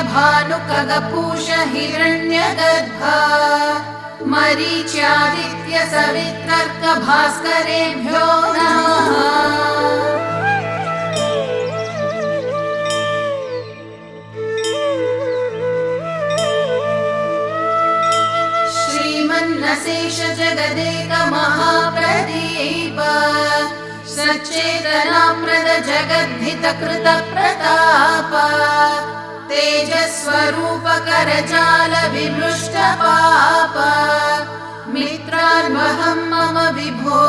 भानुकगपूष हिरण्यगर्भा मरीच्यादित्य सवितर्क भास्करेभ्यो नमः। श्रीमन्नशेष जगदेक महाप्रदीप सच्चेतनाप्रद जगद्धित कृत प्रताप तेजस्वरूप करजाल विमृष्ट पाप मित्रान्वहं मम विभो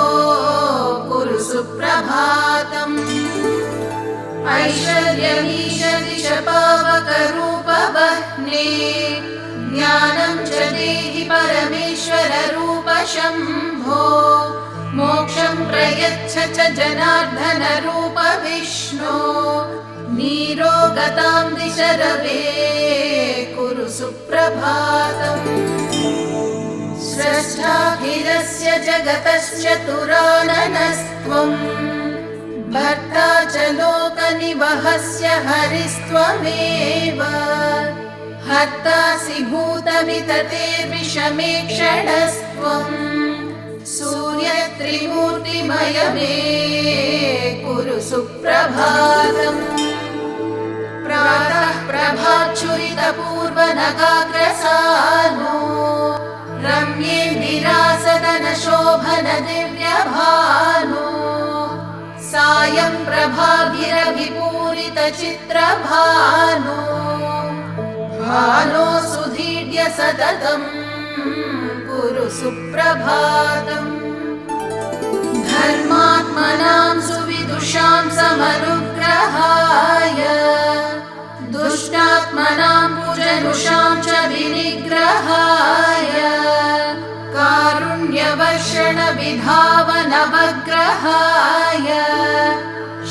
कुरु सुप्रभातम्। ऐश्वर्यमीश दिश पावकरूप वह्ने ज्ञानं च देहि परमेश्वर रूप शम्भो मोक्षं प्रयच्छ च जनार्दन रूप विष्णो नीरोगतां दिश रवे कुरु सुप्रभातम्। स्रष्टाखिलस्य जगतश्चतुराननस्त्वं भर्ता च लोकनिवहस्य हरिस्त्वमेव हर्तासि भूतविततेर्विषमे क्षणस्त्वं सूर्यत्रिमूर्तिमय मे कुरु सुप्रभातम्। प्रातः प्रभाच्छुरितपूर्वनगाग्रसानो रम्येन्दिरासदन शोभन दिव्यभानो सायं प्रभाभिरविपूरित चित्रभानो भानो सुधीड्य सततं कुरु सुप्रभातम्। धर्मात्मनां सुविदुषां समनुग्रहाय दुष्टात्मनां कुजनुषां च विनिग्रहाय कारुण्यवर्षण विधावनवग्रहाय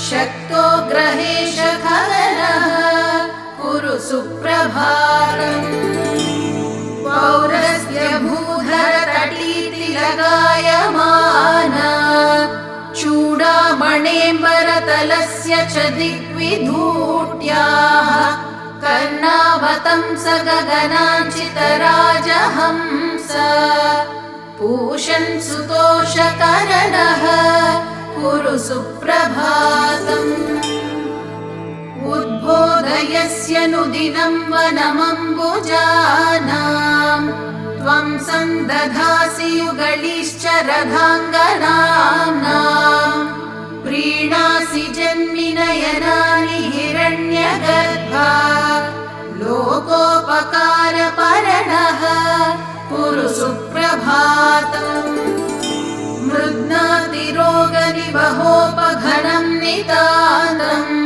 शक्तो ग्रहेश खगनः कुरु सुप्रभातम्। पौरस्य भूधर तटीतिलगायमाना चूडामणेम्बरतलस्य च दिग्विधूट्याः कर्णावतंस गगनाञ्चितराजहंस पूषन् सुतोषकरणः कुरु सुप्रभातम्। उद्बोधयस्य नुदिनं वनमम्बुजानां त्वं सन्दधासि युगलिश्च रथाङ्गनाम्नां प्रीणासि जन्मिनयनानि हिरण्यगर्भा लोकोपकारपरणः कुरु सुप्रभातम्। मृद्नातिरोगनिवहोपघनं नितान्तम्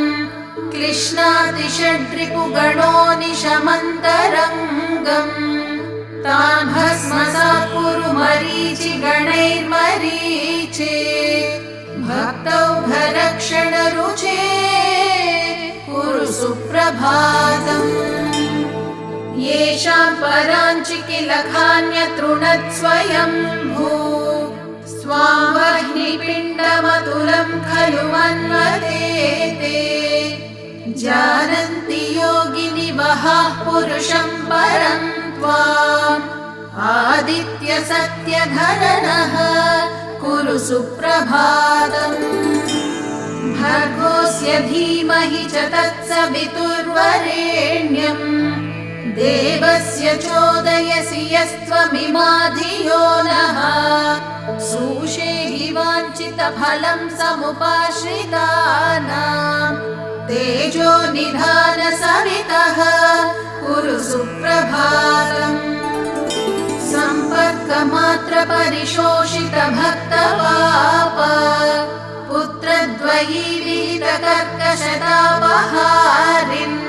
क्लिश्नातिषड्रिपुगणो निशमन्तरङ्गम् तान् भस्मसात् कुरु मरीचिगणैर्मरीचे भक्तौघरक्षणरुचे कुरु सुप्रभातम्। येषां पराञ्चिकिलखान्यतृणत्स्वयम्भू स्वां वह्निपिण्डमतुलं खलु मन्वते जानन्ति योगिनि वहाः पुरुषं परं त्वाम् आदित्य सत्यधरणः कुरु सुप्रभातम्। भर्गोऽस्य धीमहि च तत्सवितुर्वरेण्यम् देवस्य चोदयसि यस्त्वमिमा धियो नः सुषेहि वाञ्छितफलं समुपाश्रितानां तेजो निधान सवितः कुरु सुप्रभातम्। सम्पर्कमात्र परिशोषित भक्तपाप पुत्रद्वयी विहितकर्कशतापहारिन्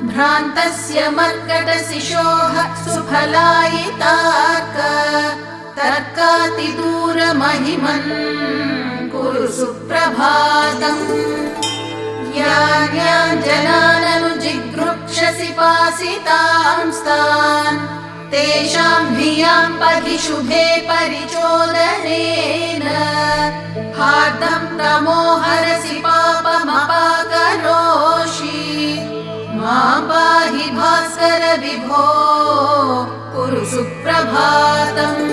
भ्रान्तस्य मर्कटशिशोः सुफलायितार्क तर्कातिदूरमहिमन् कुरु सुप्रभातम्। यान् जनाननुजिगृक्षसि पासितांस्तान् तेषां धियां पथि शुभे परिचोदनेन हार्दं तमो हरसि पापमपाकरोषि मां पाहि विभो कुरु सुप्रभातम्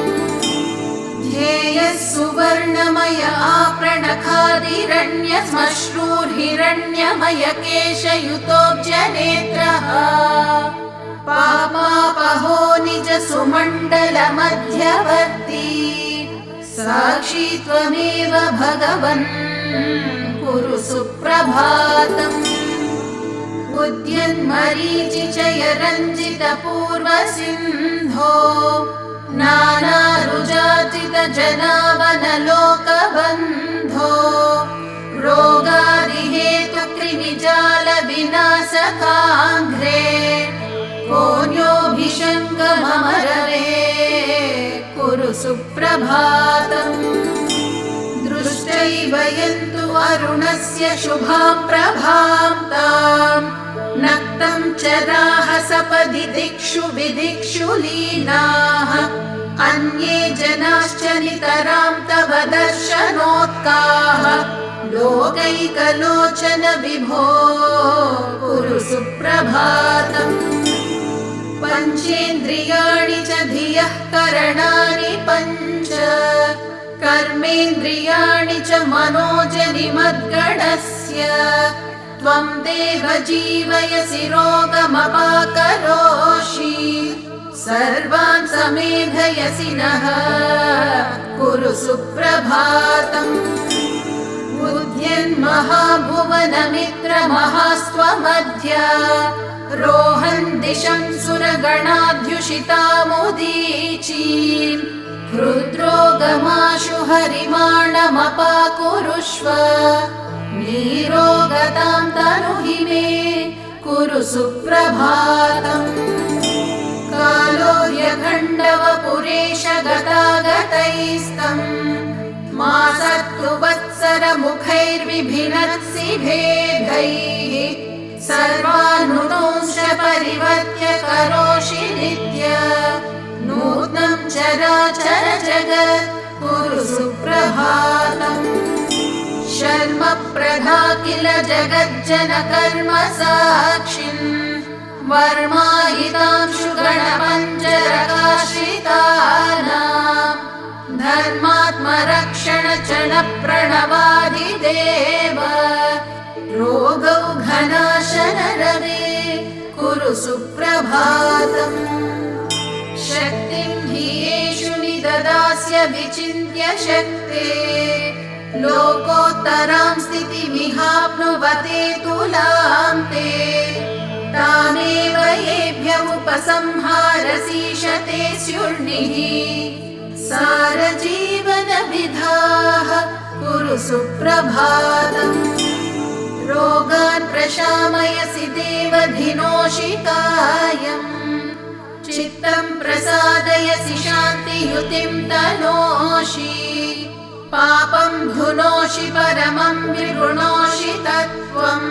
ध्येयः सुवर्णमय आपणखादिरण्यश्मश्रूर्हिरण्यमय केशयुतोऽब्जनेत्रः पापापहो निज सुमण्डलमध्यवर्ती साक्षी त्वमेव भगवन् कुरु सुप्रभातम् उद्यन्मरीचिचय रञ्जितपूर्वसिन्धो नानारुजातितजनावनलोकबन्धो रोगादिहेतुकृमिजालविनाशकाङ्घ्रे कोऽन्योऽभिषङ्गममरवे कुरु सुप्रभातम् दृष्टैव यन्तु अरुणस्य शुभां प्रभां ताम् नक्तं चराः सपदि दिक्षु विदिक्षु लीनाः अन्ये जनाश्च नितरां तव दर्शनोत्काः लोकैकलोचन विभो कुरु सुप्रभातम् पञ्चेन्द्रियाणि च धियः करणानि पञ्च कर्मेन्द्रियाणि च मनोजनि मद्गणस्य त्वं देव जीवयसि रोगमपाकरोषि सर्वान् समेधयसि नः कुरु सुप्रभातम् उद्यन्महाभुवनमित्रमहास्त्वमध्य रोहन् दिशं सुरगणाध्युषितामुदीचीम् हृद्रोगमाशु हरिमाणमपाकुरुष्व नीरोगतां तनुहि मे कुरु सुप्रभातम् कालो ह्यखण्डवपुरेश गतागतैस्तम् मासत्तु वत्सरमुखैर्विभिनत्सि भेदैः सर्वानुदंश परिवर्त्य करोषि नित्य नूत्नं चराचर जगत् कुरु सुप्रभातम् शर्म प्रधा किल जगज्जनकर्म साक्षिन् वर्मायितांशु गणपञ्जरकाश्रितानाम् धर्मात्मरक्षण चण प्रणवादिदेव रोगौघनाशन रवे कुरु सुप्रभातम् शक्तिं हि येषु निददास्य विचिन्त्य शक्ते लोकोत्तरां स्थितिमिहाप्नुवते तुलां ते तामेव येभ्य उपसंहारसीशते स्युर्निः सारजीवनविधाः कुरु सुप्रभातम् रोगान् प्रशामयसि देवधिनोषिकायम् चित्तं प्रसादयसि शान्तियुतिं तनोषि पापं धुनोषि परमं विगुणोषि तत्त्वम्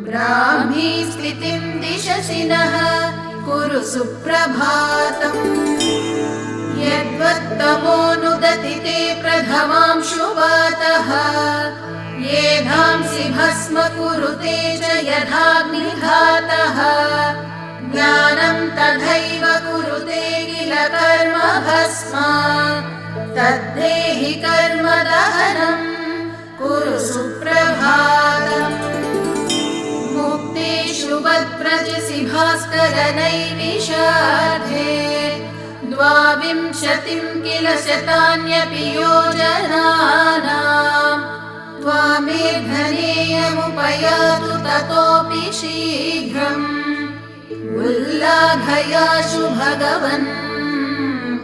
ब्राह्मी स्थितिं दिशसि नः कुरु सुप्रभातम् यद्वत्तमोऽनुदति ते प्रथमांशु वातः येधांसि भस्म कुरुते च यथाग्निघातः ज्ञानं तथैव कुरुते किल कर्म भस्म तद्धेहि कर्म दहनं कुरु सुप्रभातम् मुक्तेषु वद्व्रजसि भास्कर नैमिषार्धे द्वाविंशतिं किल शतान्यपि योजनानाम् त्वामेधनेयमुपयातु ततोऽपि शीघ्रम् उल्लाघयाशु भगवन्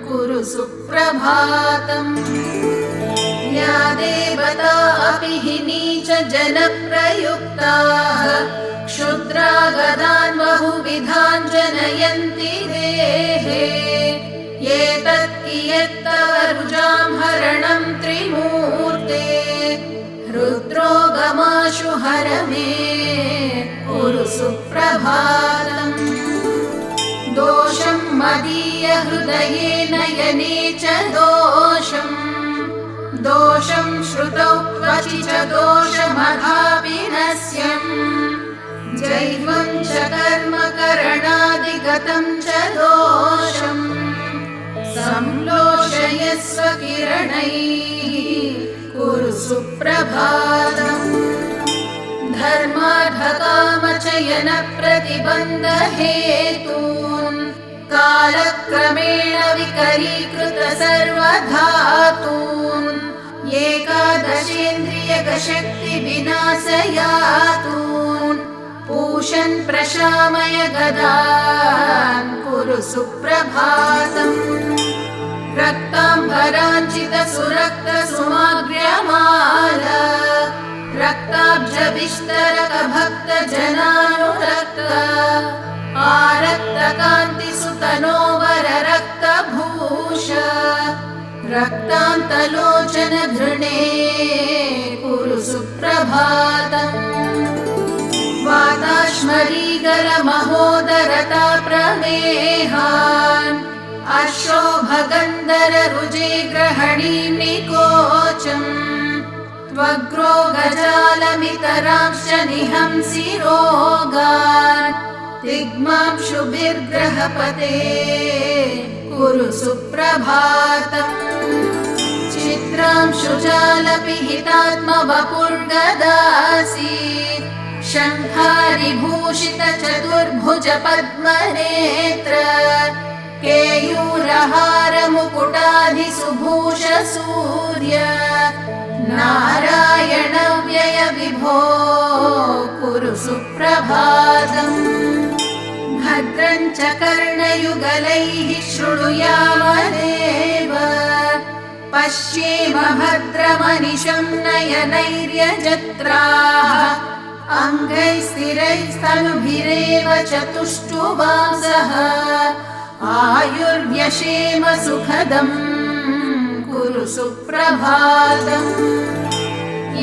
कुरु सुप्रभातम् या देवता अपि हि नीच जनप्रयुक्ताः क्षुद्रागदान् बहुविधान् जनयन्ति देहे एतत् कियत्तव रुजां हरणं त्रिमूर्ते रुद्रोगमाशु हर मे कुरु सुप्रभातम् दोषं मदीय हृदये नयने च दोषं श्रुतौ क्वचि च दोषमथापि नश्यम् जैवं च कर्म करणादिक गतं च दोषम् संलोषयस्व किरणैः कुरु सुप्रभातम् धर्मार्थकामचयनप्रतिबन्धहेतून् कालक्रमेण विकरीकृत सर्वधातून् एकादशेन्द्रियकशक्तिविनाशयातून् पूषन् प्रशामय गदान् कुरु सुप्रभातम् रक्ताम्बराञ्चितसुरक्तसुमाग्र्यमाला रक्ताब्जविस्तरकभक्तजनानुरक्त आरक्तकान्तिसुतनोवररक्तभूष रक्तान्तलोचन धृणे कुरु सुप्रभातम् वाताश्मरीगरमहोदरता प्रमेहान् अशोभगन्धररुजे ग्रहणीं निकोचम् त्वग्रो गजालमितरांश्च निहंसि रोगान् दिग्मांशुभिर्ग्रहपते कुरु सुप्रभातम् चित्रांशुजालपिहितात्मवपुर्गदासि शङ्खारिभूषितचतुर्भुज पद्मनेत्र केयूरहारमुकुटाधिसुभूष सूर्य नारायणव्यय विभो कुरु सुप्रभातम् भद्रं च कर्णयुगलैः शृणुयामदेव पश्येम भद्रमनिशं नयनैर्यजत्राः अङ्गैस्थिरैस्तनुभिरेव चतुष्टुवांसः आयुर्व्यशेम सुखदम् कुरु सुप्रभातम्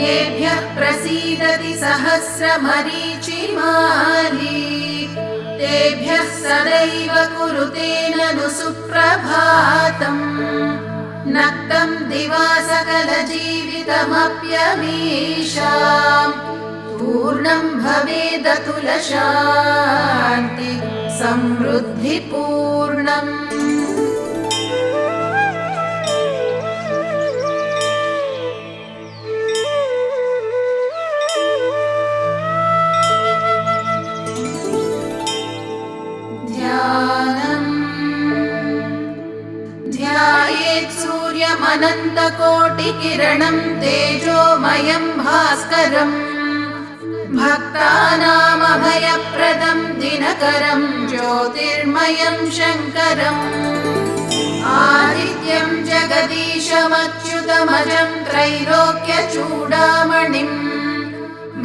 येभ्यः प्रसीदति सहस्रमरीचिमाली तेभ्यः सदैव कुरुते ननु सुप्रभातम् नक्तं दिवा सकलजीवितमप्यमीषाम् पूर्णं भवेदतुलशान्ति समृद्धिपूर्णम् ध्यायेत् सूर्यमनन्तकोटिकिरणं तेजोमयं भास्करम् भक्तानामभयप्रदं दिनकरं ज्योतिर्मयं शङ्करम् आदित्यं जगदीशमच्युतमजं त्रैलोक्यचूडामणिम्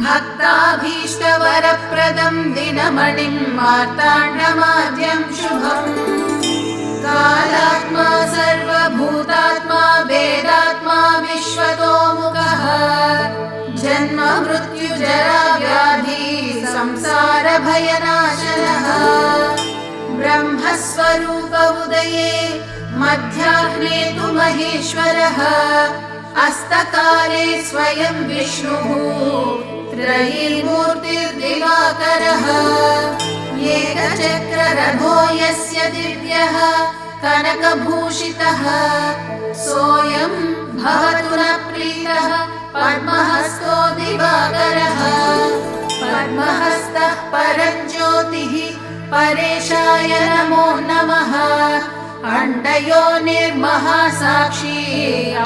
भक्ताभीष्टवरप्रदं दिनमणिं मार्ताण्डमाद्यं शुभम् कालात्मा सर्वभूतात्मा वेदात्मा विश्वतोमुखः जन्म मृत्यु जरा व्याधि संसार भयनाशनः ब्रह्मस्वरूप उदये मध्याह्ने तु महेश्वरः अस्तकाले स्वयं विष्णुः त्रयीमूर्तिर्दिवाकरः एकचक्ररथो यस्य दिव्यः कनकभूषितः सोऽयं भवतु न प्रीतः पद्महस्तो दिवाकरः पद्महस्तः परं ज्योतिः परेशाय नमो नमः अण्डयोनिर्महासाक्षी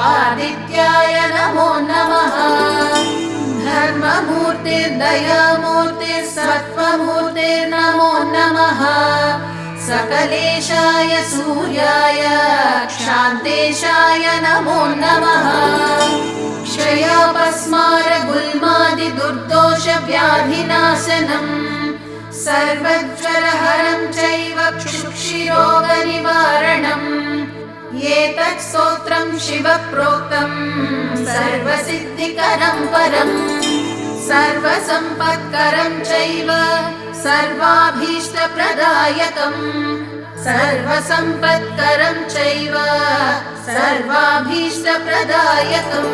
आदित्याय नमो नमः धर्ममूर्तिर्दयामूर्तिर्सत्त्वमूर्तिर्नमो नमः सकलेशाय सूर्याय शान्तेशाय नमो नमः क्षयापस्मारगुल्मादिदुर्दोषव्याधिनाशनम् सर्वज्वरहरं चैव क्षुक्षिरोगनिवारणम् एतत् स्तोत्रं शिवप्रोक्तं सर्वसिद्धिकरं परम् सर्वसम्पत्करं चैव सर्वाभीष्टप्रदायकम् सर्वसम्पत्करं चैव सर्वाभीष्टप्रदायकम्।